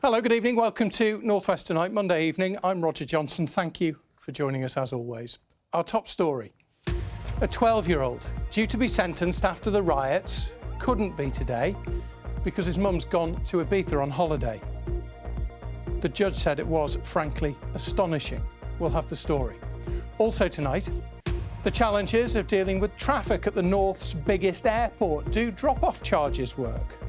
Hello, good evening. Welcome to North West Tonight, Monday evening. I'm Roger Johnson. Thank you for joining us as always. Our top story. A 12-year-old due to be sentenced after the riots couldn't be today because his mum's gone to Ibiza on holiday. The judge said it was, frankly, astonishing. We'll have the story. Also tonight, the challenges of dealing with traffic at the North's biggest airport. Do drop-off charges work?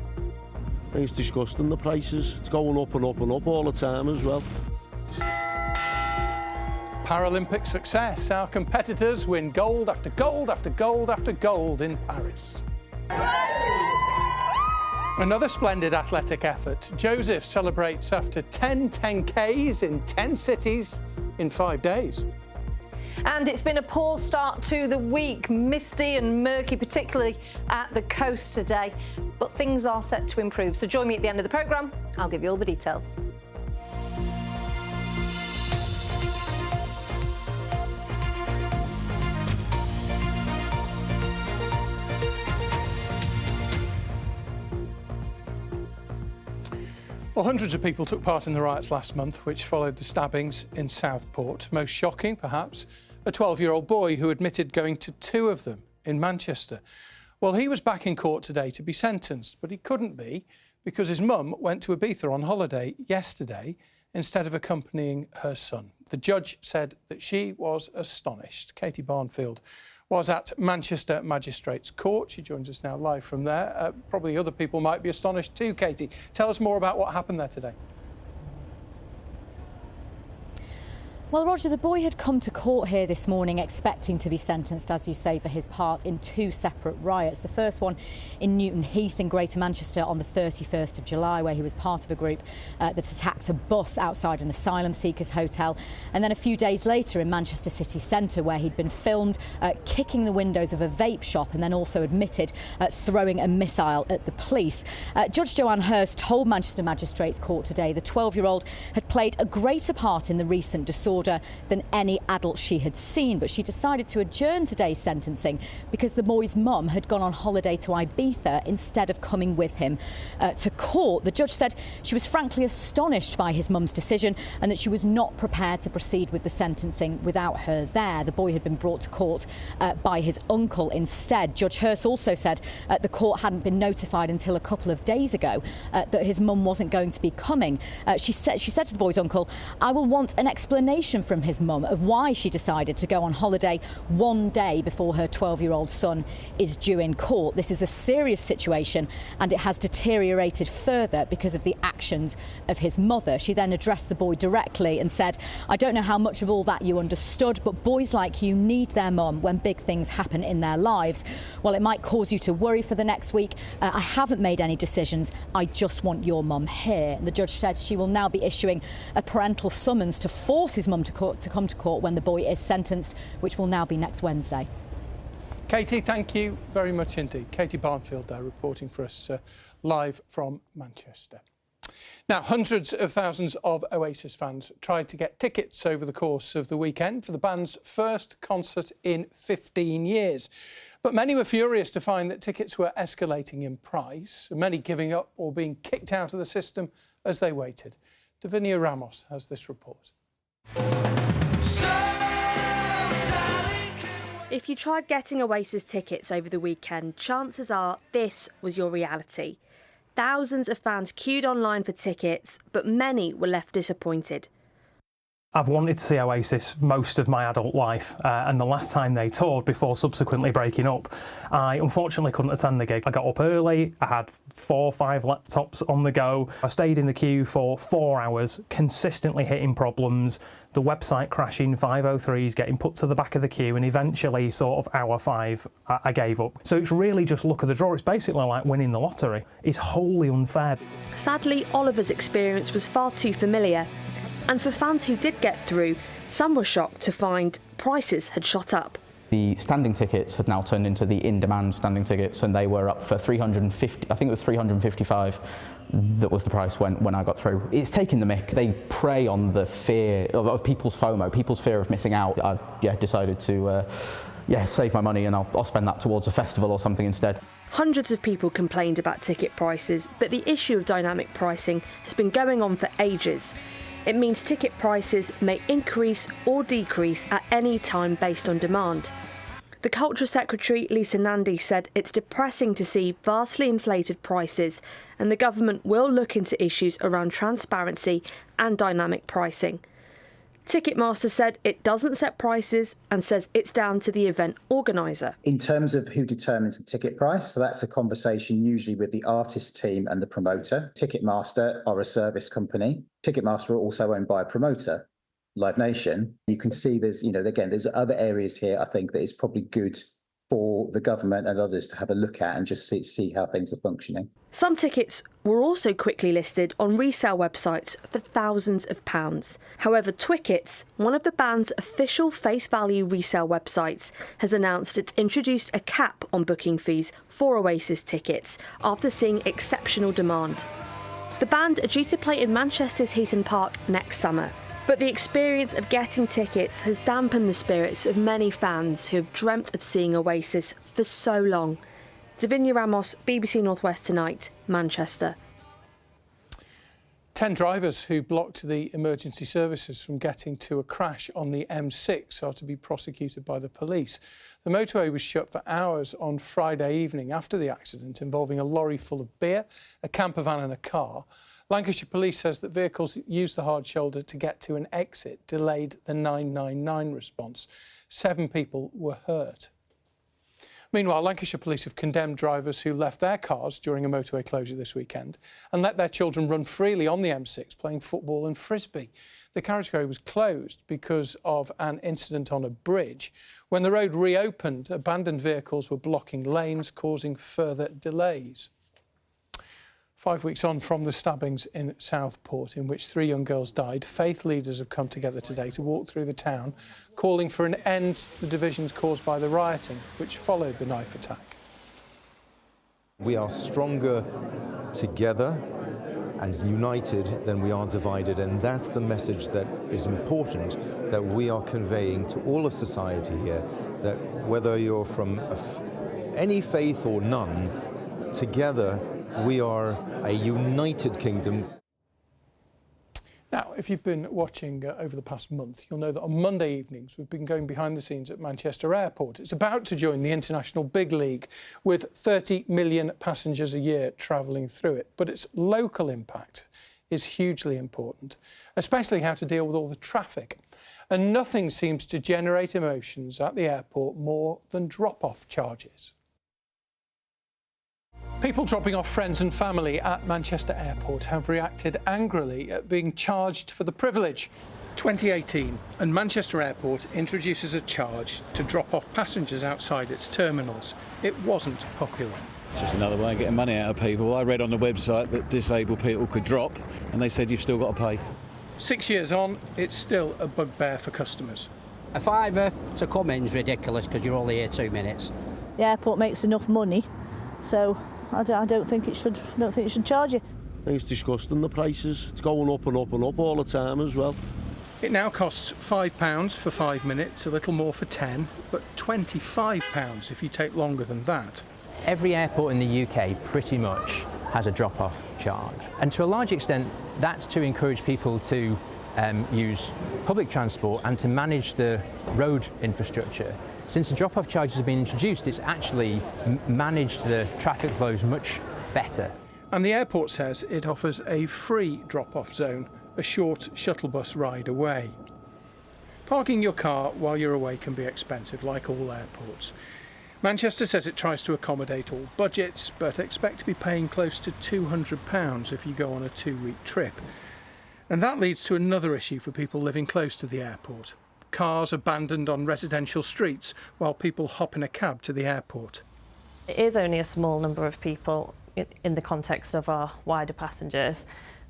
It's disgusting, the prices. It's going up and up and up all the time as well. Paralympic success. Our competitors win gold after gold after gold after gold in Paris. Another splendid athletic effort. Joseph celebrates after 10 10Ks in 10 cities in 5 days. And it's been a poor start to the week, misty and murky, particularly at the coast today. But things are set to improve. So join me at the end of the programme. I'll give you all the details. Well, hundreds of people took part in the riots last month, which followed the stabbings in Southport. Most shocking, perhaps, a 12-year-old boy who admitted going to 2 of them in Manchester. Well, he was back in court today to be sentenced, but he couldn't be because his mum went to Ibiza on holiday yesterday instead of accompanying her son. The judge said that she was astonished. Katie Barnfield was at Manchester Magistrates Court. She joins us now live from there. Probably other people might be astonished too, Katie. Tell us more about what happened there today. Well, Roger, the boy had come to court here this morning expecting to be sentenced, as you say, for his part in 2 separate riots. The first one in Newton Heath in Greater Manchester on the 31st of July, where he was part of a group that attacked a bus outside an asylum seekers hotel. And then a few days later in Manchester city centre, where he'd been filmed kicking the windows of a vape shop and then also admitted throwing a missile at the police. Judge Joanne Hurst told Manchester Magistrates Court today the 12-year-old had played a greater part in the recent disorder than any adult she had seen, but she decided to adjourn today's sentencing because the boy's mum had gone on holiday to Ibiza instead of coming with him to court. The judge said she was frankly astonished by his mum's decision and that she was not prepared to proceed with the sentencing without her there. The boy had been brought to court by his uncle instead. Judge Hurst also said the court hadn't been notified until a couple of days ago that his mum wasn't going to be coming. She said to the boy's uncle, "I will want an explanation from his mum of why she decided to go on holiday 1 day before her 12-year-old son is due in court. This is a serious situation and it has deteriorated further because of the actions of his mother." She then addressed the boy directly and said, "I don't know how much of all that you understood, but boys like you need their mum when big things happen in their lives. Well, it might cause you to worry for the next week. I haven't made any decisions. I just want your mum here." And the judge said she will now be issuing a parental summons to force his mum to come to court when the boy is sentenced, which will now be next Wednesday. Katie, thank you very much indeed. Katie Barnfield there reporting for us live from Manchester. Now, hundreds of thousands of Oasis fans tried to get tickets over the course of the weekend for the band's first concert in 15 years. But many were furious to find that tickets were escalating in price, many giving up or being kicked out of the system as they waited. Davinia Ramos has this report. If you tried getting Oasis tickets over the weekend, chances are this was your reality. Thousands of fans queued online for tickets, but many were left disappointed. I've wanted to see Oasis most of my adult life, and the last time they toured before subsequently breaking up, I unfortunately couldn't attend the gig. I got up early, I had 4 or 5 laptops on the go. I stayed in the queue for 4 hours, consistently hitting problems, the website crashing, 503s getting put to the back of the queue, and eventually sort of hour 5 I gave up. So it's really just luck of the draw. It's basically like winning the lottery. It's wholly unfair. Sadly, Oliver's experience was far too familiar. And for fans who did get through, some were shocked to find prices had shot up. The standing tickets had now turned into the in-demand standing tickets, and they were up for 350, I think it was 355. That was the price when I got through. It's taking the mick. They prey on the fear of people's FOMO, people's fear of missing out. I decided to save my money, and I'll spend that towards a festival or something instead. Hundreds of people complained about ticket prices, but the issue of dynamic pricing has been going on for ages. It means ticket prices may increase or decrease at any time based on demand. The Culture Secretary, Lisa Nandy, said it's depressing to see vastly inflated prices, and the government will look into issues around transparency and dynamic pricing. Ticketmaster said it doesn't set prices and says it's down to the event organiser. In terms of who determines the ticket price, so that's a conversation usually with the artist team and the promoter. Ticketmaster are a service company. Ticketmaster are also owned by a promoter, Live Nation. You can see there's other areas here I think that is probably good for the government and others to have a look at and just see how things are functioning. Some tickets were also quickly listed on resale websites for thousands of pounds. However, Twickets, one of the band's official face value resale websites, has announced it's introduced a cap on booking fees for Oasis tickets after seeing exceptional demand. The band are due to play in Manchester's Heaton Park next summer, but the experience of getting tickets has dampened the spirits of many fans who have dreamt of seeing Oasis for so long. Davinia Ramos, BBC North West Tonight, Manchester. 10 drivers who blocked the emergency services from getting to a crash on the M6 are to be prosecuted by the police. The motorway was shut for hours on Friday evening after the accident involving a lorry full of beer, a camper van and a car. Lancashire Police says that vehicles that used the hard shoulder to get to an exit delayed the 999 response. 7 people were hurt. Meanwhile, Lancashire Police have condemned drivers who left their cars during a motorway closure this weekend and let their children run freely on the M6 playing football and frisbee. The carriageway was closed because of an incident on a bridge. When the road reopened, abandoned vehicles were blocking lanes, causing further delays. 5 weeks on from the stabbings in Southport, in which 3 young girls died, faith leaders have come together today to walk through the town, calling for an end to the divisions caused by the rioting, which followed the knife attack. We are stronger together and united than we are divided, and that's the message that is important that we are conveying to all of society here, that whether you're from any faith or none, together we are a united kingdom. Now, if you've been watching over the past month, you'll know that on Monday evenings we've been going behind the scenes at Manchester Airport. It's about to join the international big league with 30 million passengers a year travelling through it. But its local impact is hugely important, especially how to deal with all the traffic. And nothing seems to generate emotions at the airport more than drop-off charges. People dropping off friends and family at Manchester Airport have reacted angrily at being charged for the privilege. 2018, and Manchester Airport introduces a charge to drop off passengers outside its terminals. It wasn't popular. It's just another way of getting money out of people. I read on the website that disabled people could drop, and they said you've still got to pay. 6 years on, it's still a bugbear for customers. A fiver to come in is ridiculous because you're only here 2 minutes. The airport makes enough money, so I don't think it should charge you. I think it's disgusting, the prices. It's going up and up and up all the time as well. It now costs £5 for 5 minutes, a little more for 10, but £25 if you take longer than that. Every airport in the UK pretty much has a drop-off charge. And to a large extent, that's to encourage people to use public transport and to manage the road infrastructure. Since the drop-off charges have been introduced, it's actually managed the traffic flows much better. And the airport says it offers a free drop-off zone, a short shuttle bus ride away. Parking your car while you're away can be expensive, like all airports. Manchester says it tries to accommodate all budgets, but expect to be paying close to £200 if you go on a 2-week trip. And that leads to another issue for people living close to the airport. Cars abandoned on residential streets while people hop in a cab to the airport. It is only a small number of people in the context of our wider passengers,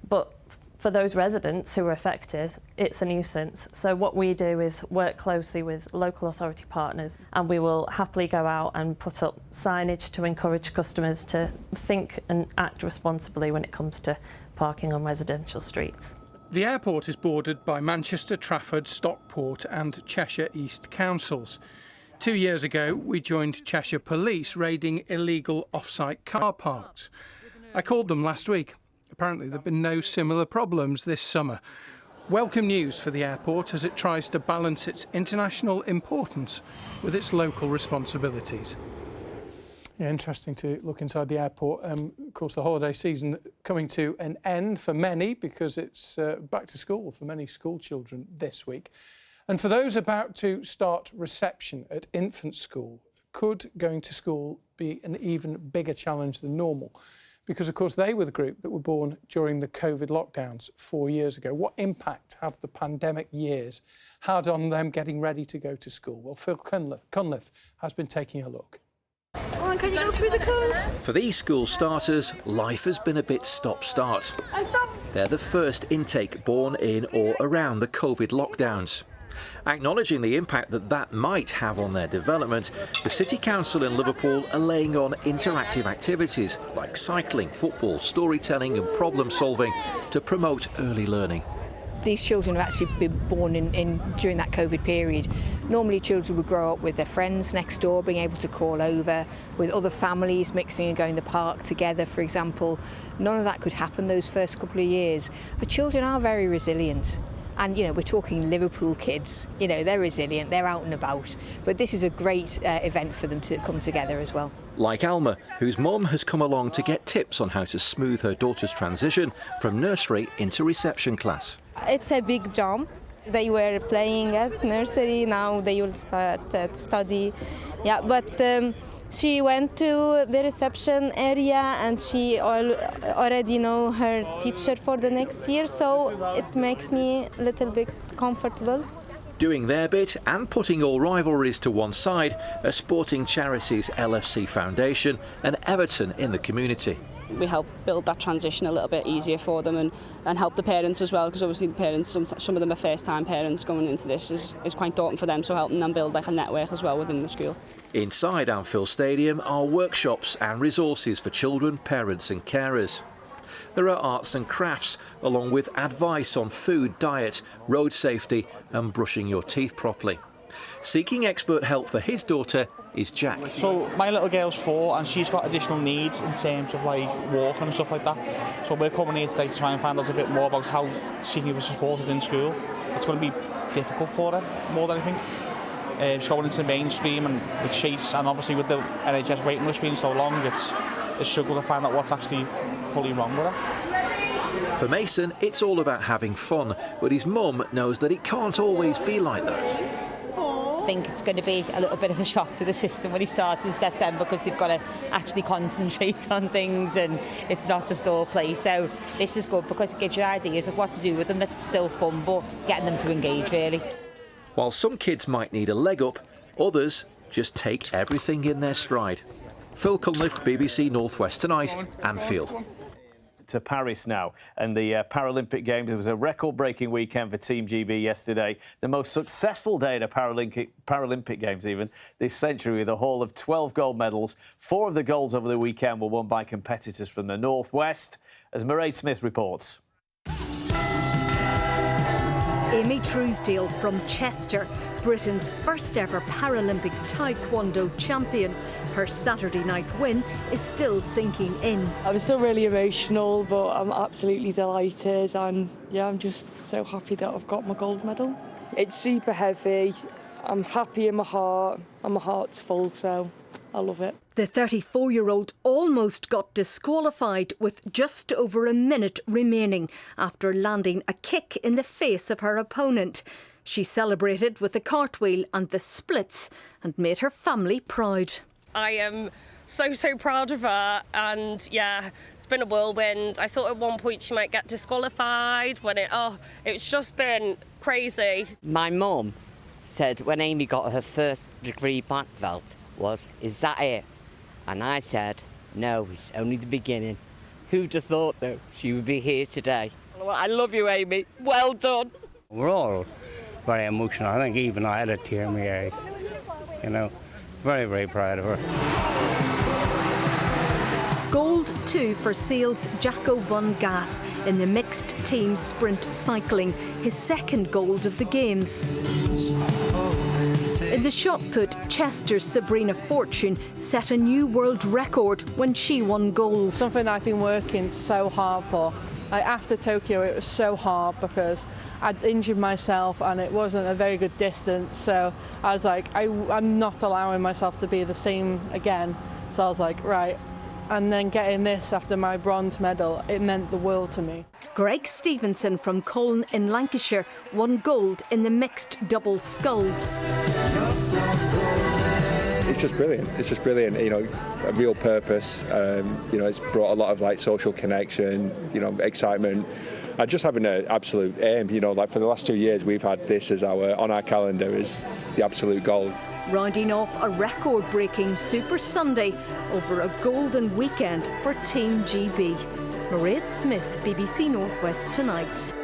but for those residents who are affected, it's a nuisance. So what we do is work closely with local authority partners, and we will happily go out and put up signage to encourage customers to think and act responsibly when it comes to parking on residential streets. The airport is bordered by Manchester, Trafford, Stockport and Cheshire East councils. 2 years ago, we joined Cheshire Police raiding illegal off-site car parks. I called them last week. Apparently, there have been no similar problems this summer. Welcome news for the airport as it tries to balance its international importance with its local responsibilities. Yeah, interesting to look inside the airport. Of course, the holiday season coming to an end for many because it's back to school for many school children this week. And for those about to start reception at infant school, could going to school be an even bigger challenge than normal? Because, of course, they were the group that were born during the COVID lockdowns 4 years ago. What impact have the pandemic years had on them getting ready to go to school? Well, Phil Cunliffe has been taking a look. Come on, can you go through the cones? For these school starters, life has been a bit stop-start. They're the first intake born in or around the COVID lockdowns. Acknowledging the impact that might have on their development, the City Council in Liverpool are laying on interactive activities like cycling, football, storytelling and problem solving to promote early learning. These children have actually been born during that COVID period. Normally children would grow up with their friends next door, being able to crawl over, with other families mixing and going to the park together, for example. None of that could happen those first couple of years. But children are very resilient. And, you know, we're talking Liverpool kids, you know, they're resilient, they're out and about. But this is a great event for them to come together as well. Like Alma, whose mum has come along to get tips on how to smooth her daughter's transition from nursery into reception class. It's a big jump. They were playing at nursery, now they will start to study. Yeah, but she went to the reception area and she already know her teacher for the next year, so it makes me a little bit comfortable. Doing their bit and putting all rivalries to one side are sporting charities LFC Foundation and Everton in the community. We help build that transition a little bit easier for them and help the parents as well, because obviously the parents, some of them are first-time parents going into this is quite daunting for them, so helping them build like a network as well within the school. Inside Anfield Stadium are workshops and resources for children, parents and carers. There are arts and crafts, along with advice on food, diet, road safety and brushing your teeth properly. Seeking expert help for his daughter is Jack. So my little girl's 4 and she's got additional needs in terms of like walking and stuff like that. So we're coming here today to try and find out a bit more about how she can be supported in school. It's going to be difficult for her more than anything. She's going into mainstream and the chase, and obviously with the NHS waiting list being so long, it's a struggle to find out what's actually fully wrong with her. For Mason, it's all about having fun, but his mum knows that it can't always be like that. I think it's going to be a little bit of a shock to the system when he starts in September, because they've got to actually concentrate on things and it's not just all play. So this is good because it gives you ideas of what to do with them that's still fun, but getting them to engage really. While some kids might need a leg up, others just take everything in their stride. Phil Cunliffe, BBC North West Tonight, Anfield. To Paris now and the Paralympic Games. It was a record-breaking weekend for Team GB yesterday. The most successful day at a Paralympic Games even this century, with a haul of 12 gold medals. 4 of the golds over the weekend were won by competitors from the Northwest, as Mairead Smith reports. Amy Truesdale from Chester, Britain's first ever Paralympic Taekwondo champion. Her Saturday night win is still sinking in. I'm still really emotional, but I'm absolutely delighted, and yeah, I'm just so happy that I've got my gold medal. It's super heavy. I'm happy in my heart, and my heart's full, so I love it. The 34-year-old almost got disqualified with just over a minute remaining after landing a kick in the face of her opponent. She celebrated with the cartwheel and the splits and made her family proud. I am so proud of her, and yeah, it's been a whirlwind. I thought at one point she might get disqualified when it's just been crazy. My mum said when Amy got her first degree black belt is that it? And I said, no, it's only the beginning. Who'd have thought though she would be here today? I love you, Amy. Well done. We're all very emotional. I think even I had a tear in my eyes, you know. Very proud of her. Gold 2 for Sale's Jacco van Gas in the mixed team sprint cycling, his second gold of the Games. In the shot put, Chester's Sabrina Fortune set a new world record when she won gold. Something I've been working so hard for. After Tokyo, it was so hard because I'd injured myself and it wasn't a very good distance. So I was like, I'm not allowing myself to be the same again. So I was like, right. And then getting this after my bronze medal, it meant the world to me. Greg Stevenson from Colne in Lancashire won gold in the mixed double sculls. It's just brilliant. It's just brilliant. You know, a real purpose. You know, it's brought a lot of like social connection. You know, excitement. And just having an absolute aim. You know, like for the last 2 years, we've had this as on our calendar as the absolute goal. Rounding off a record-breaking Super Sunday over a golden weekend for Team GB. Mairead Smith, BBC Northwest Tonight.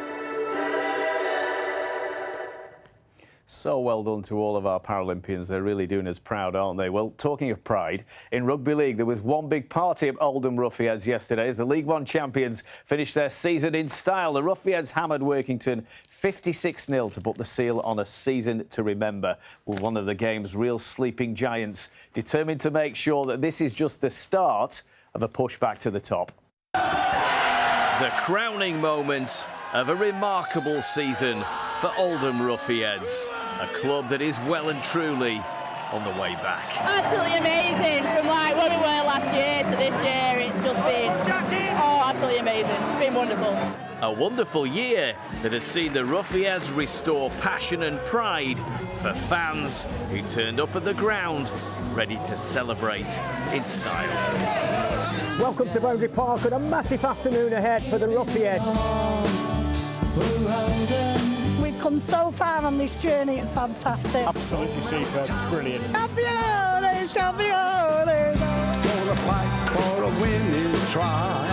So well done to all of our Paralympians. They're really doing us proud, aren't they? Well, talking of pride, in Rugby League, there was one big party at Oldham Ruffians yesterday as the League One champions finished their season in style. The Ruffians hammered Workington 56-0 to put the seal on a season to remember, with one of the game's real sleeping giants determined to make sure that this is just the start of a push back to the top. The crowning moment of a remarkable season for Oldham Ruffians, a club that is well and truly on the way back. Absolutely amazing. From like where we were last year to this year, it's just been absolutely amazing. It's been wonderful. A wonderful year that has seen the Ruffians restore passion and pride for fans who turned up at the ground ready to celebrate in style. Welcome to Boundary Park and a massive afternoon ahead for the Ruffians. We've come so far on this journey, it's fantastic. Absolutely superb, brilliant. Champions, champions! Gonna fight for a winning try.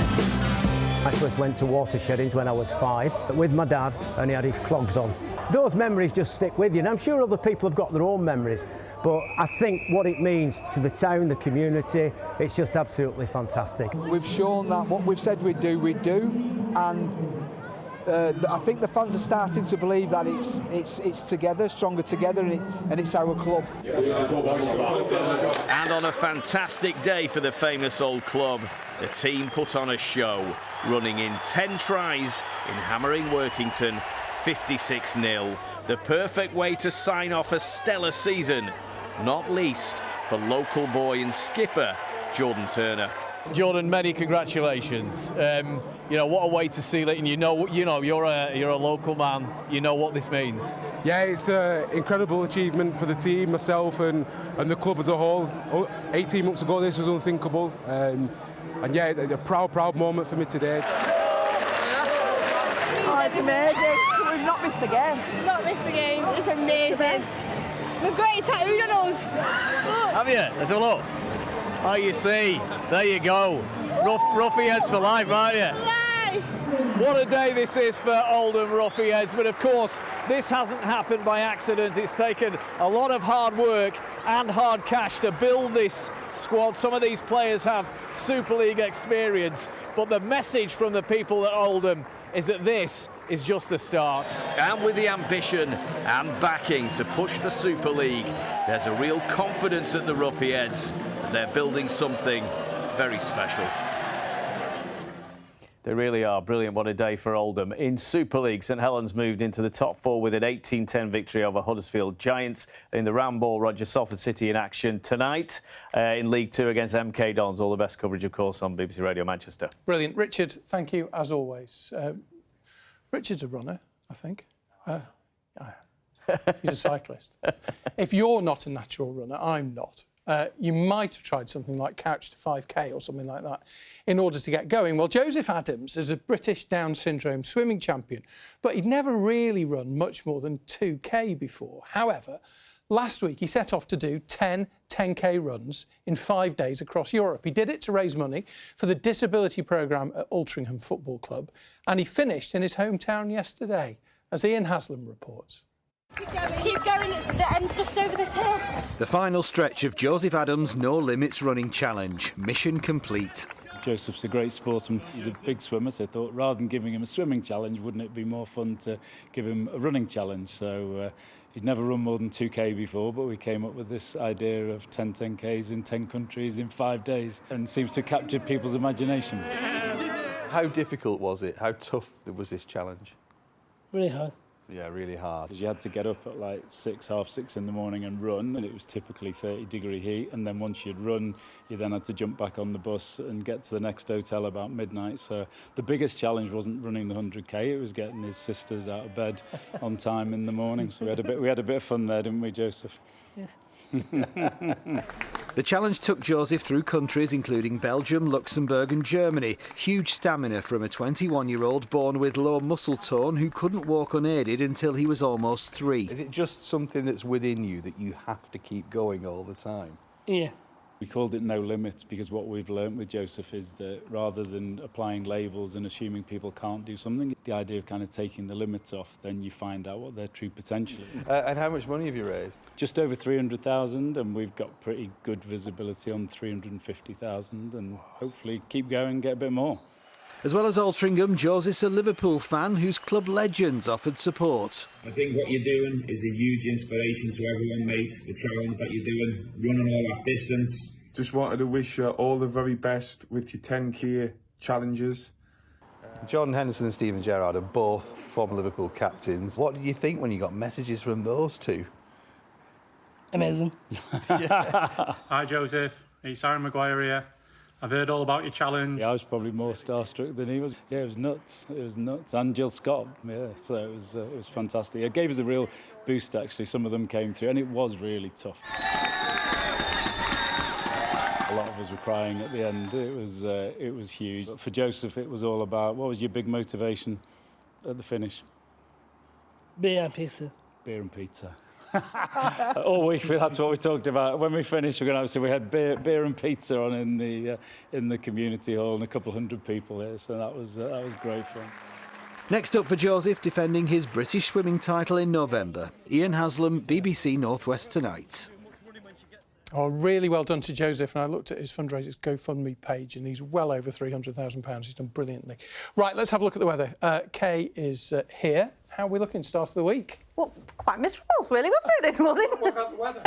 I first went to water sheddings when I was 5 with my dad, and he had his clogs on. Those memories just stick with you, and I'm sure other people have got their own memories, but I think what it means to the town, the community, it's just absolutely fantastic. We've shown that what we've said we'd do, and I think the fans are starting to believe that it's together, stronger together, and it's our club. And on a fantastic day for the famous old club, the team put on a show, running in 10 tries in hammering Workington 56-0. The perfect way to sign off a stellar season, not least for local boy and skipper Jordan Turner. Jordan, many congratulations. You know, what a way to seal it, and you know you're a local man. You know what this means. Yeah, it's an incredible achievement for the team, myself, and the club as a whole. 18 months ago, this was unthinkable, and yeah, a proud moment for me today. Oh, it's amazing. We've not missed a game. Not missed a game. It's amazing. We've got it tattooed on us. Have you? Let's have a look. Oh, you see, there you go. Ruffians for life, aren't you? Life! What a day this is for Oldham Ruffians, but of course, this hasn't happened by accident. It's taken a lot of hard work and hard cash to build this squad. Some of these players have Super League experience, but the message from the people at Oldham is that this is just the start. And with the ambition and backing to push for Super League, there's a real confidence at the Ruffians. They're building something very special. They really are brilliant. What a day for Oldham. In Super League, St Helens moved into the top 4 with an 18-10 victory over Huddersfield Giants. In the round ball, Roger Salford City in action tonight. In League 2 against MK Dons. All the best coverage, of course, on BBC Radio Manchester. Brilliant. Richard, thank you, as always. Richard's a runner, I think. He's a cyclist. If you're not a natural runner, I'm not. You might have tried something like Couch to 5K or something like that in order to get going. Well, Joseph Adams is a British Down syndrome swimming champion, but he'd never really run much more than 2K before. However, last week he set off to do 10 10K runs in 5 days across Europe. He did it to raise money for the disability programme at Altrincham Football Club, and he finished in his hometown yesterday, as Ian Haslam reports. Keep going, it's the end's just over this hill. The final stretch of Joseph Adams' No Limits Running Challenge. Mission complete. Joseph's a great sportsman. He's a big swimmer, so I thought rather than giving him a swimming challenge, wouldn't it be more fun to give him a running challenge? So he'd never run more than 2K before, but we came up with this idea of 10 10Ks in 10 countries in 5 days, and seems to capture people's imagination. How difficult was it? How tough was this challenge? Really hard. Yeah, really hard. You had to get up at like 6, half 6 in the morning and run, and it was typically 30-degree heat. And then once you'd run, you then had to jump back on the bus and get to the next hotel about midnight. So the biggest challenge wasn't running the 100K; it was getting his sisters out of bed on time in the morning. So we had a bit of fun there, didn't we, Joseph? Yeah. The challenge took Joseph through countries including Belgium, Luxembourg and Germany. Huge stamina from a 21-year-old born with low muscle tone who couldn't walk unaided until he was almost 3. Is it just something that's within you that you have to keep going all the time? Yeah. We called it No Limits because what we've learnt with Joseph is that rather than applying labels and assuming people can't do something, the idea of kind of taking the limits off, then you find out what their true potential is. And how much money have you raised? Just over 300,000, and we've got pretty good visibility on 350,000, and hopefully keep going, get a bit more. As well as Altrincham, Joseph's a Liverpool fan whose club legends offered support. I think what you're doing is a huge inspiration to everyone, mate. The challenge that you're doing, running all that distance. Just wanted to wish you all the very best with your 10K challenges. John Henderson and Steven Gerrard are both former Liverpool captains. What did you think when you got messages from those two? Amazing. Hi Joseph, it's Aaron Maguire here. I've heard all about your challenge. Yeah, I was probably more starstruck than he was. Yeah, it was nuts. It was nuts. And Jill Scott, yeah, so it was fantastic. It gave us a real boost, actually. Some of them came through, and it was really tough. A lot of us were crying at the end. It was huge. But for Joseph, it was all about, what was your big motivation at the finish? Beer and pizza. Beer and pizza. All week, that's what we talked about. When we finished, we're going to have, so we had beer and pizza on in the community hall, and a couple hundred people there. So that was great fun. Next up for Joseph, defending his British swimming title in November, Ian Haslam, BBC North West Tonight. Oh, really well done to Joseph. And I looked at his fundraisers GoFundMe page, and he's well over £300,000. He's done brilliantly. Right, let's have a look at the weather. Kay is here. How are we looking start of the week? Well, quite miserable, really, wasn't it, this morning? What about the weather?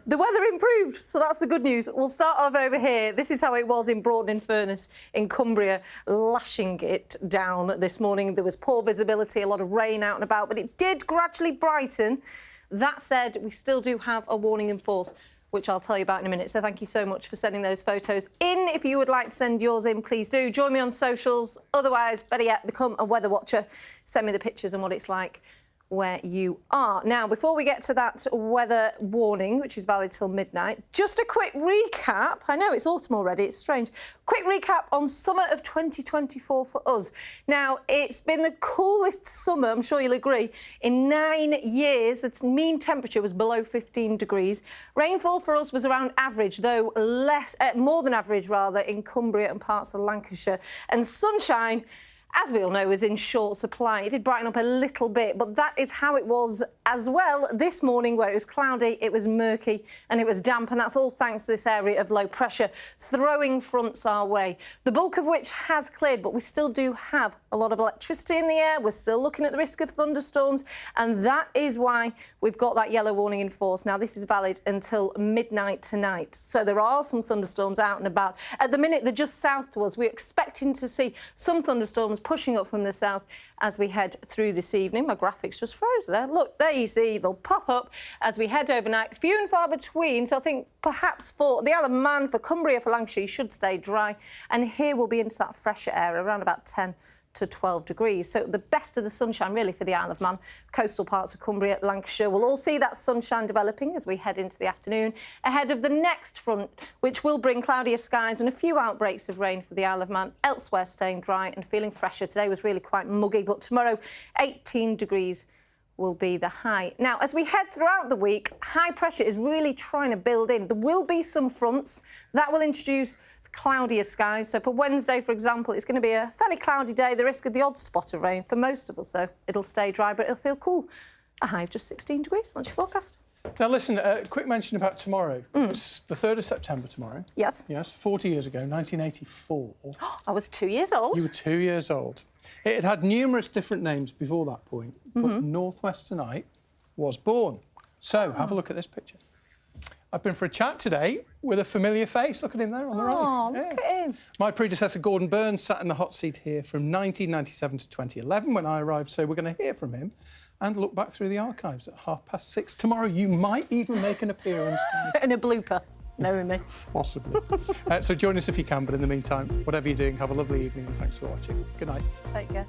The weather improved, so that's the good news. We'll start off over here. This is how it was in Broughton-in-Furness in Cumbria, lashing it down this morning. There was poor visibility, a lot of rain out and about, but it did gradually brighten. That said, we still do have a warning in force, which I'll tell you about in a minute. So thank you so much for sending those photos in. If you would like to send yours in, please do. Join me on socials. Otherwise, better yet, become a weather watcher. Send me the pictures and what it's like where you are. Now, before we get to that weather warning, which is valid till midnight, just a quick recap. I know it's autumn already, it's strange. Quick recap on summer of 2024 for us. Now, it's been the coolest summer, I'm sure you'll agree, in 9 years. Its mean temperature was below 15 degrees. Rainfall for us was around average, though more than average rather, in Cumbria and parts of Lancashire. And sunshine, as we all know, is in short supply. It did brighten up a little bit, but that is how it was as well this morning, where it was cloudy, it was murky and it was damp, and that's all thanks to this area of low pressure throwing fronts our way, the bulk of which has cleared, but we still do have a lot of electricity in the air. We're still looking at the risk of thunderstorms, and that is why we've got that yellow warning in force. Now, this is valid until midnight tonight, so there are some thunderstorms out and about. At the minute, they're just south to us. We're expecting to see some thunderstorms pushing up from the south as we head through this evening. My graphics just froze there. Look, there you see, they'll pop up as we head overnight. Few and far between, so I think perhaps for the Isle of Man, for Cumbria, for Lancashire, you should stay dry. And here we'll be into that fresher air, around about 10 to 12 degrees. So the best of the sunshine really for the Isle of Man. Coastal parts of Cumbria, Lancashire, we'll all see that sunshine developing as we head into the afternoon ahead of the next front, which will bring cloudier skies and a few outbreaks of rain for the Isle of Man. Elsewhere staying dry and feeling fresher. Today was really quite muggy, but tomorrow 18 degrees will be the high. Now, as we head throughout the week, high pressure is really trying to build in. There will be some fronts that will introduce cloudier skies. So for Wednesday, for example, it's going to be a fairly cloudy day. The risk of the odd spot of rain for most of us, though. It'll stay dry, but it'll feel cool. A high of just 16 degrees. That's your forecast. Now, listen, a quick mention about tomorrow. It's the 3rd of September tomorrow. Yes. Yes, 40 years ago, 1984. I was 2 years old. You were 2 years old. It had numerous different names before that point, but North West Tonight was born. So, have a look at this picture. I've been for a chat today with a familiar face. Look at him there on the right. Oh, look at him. My predecessor, Gordon Burns, sat in the hot seat here from 1997 to 2011 when I arrived, so we're going to hear from him and look back through the archives at 6:30 tomorrow. You might even make an appearance. In a blooper. Knowing me. Possibly. So join us if you can, but in the meantime, whatever you're doing, have a lovely evening and thanks for watching. Good night. Take care.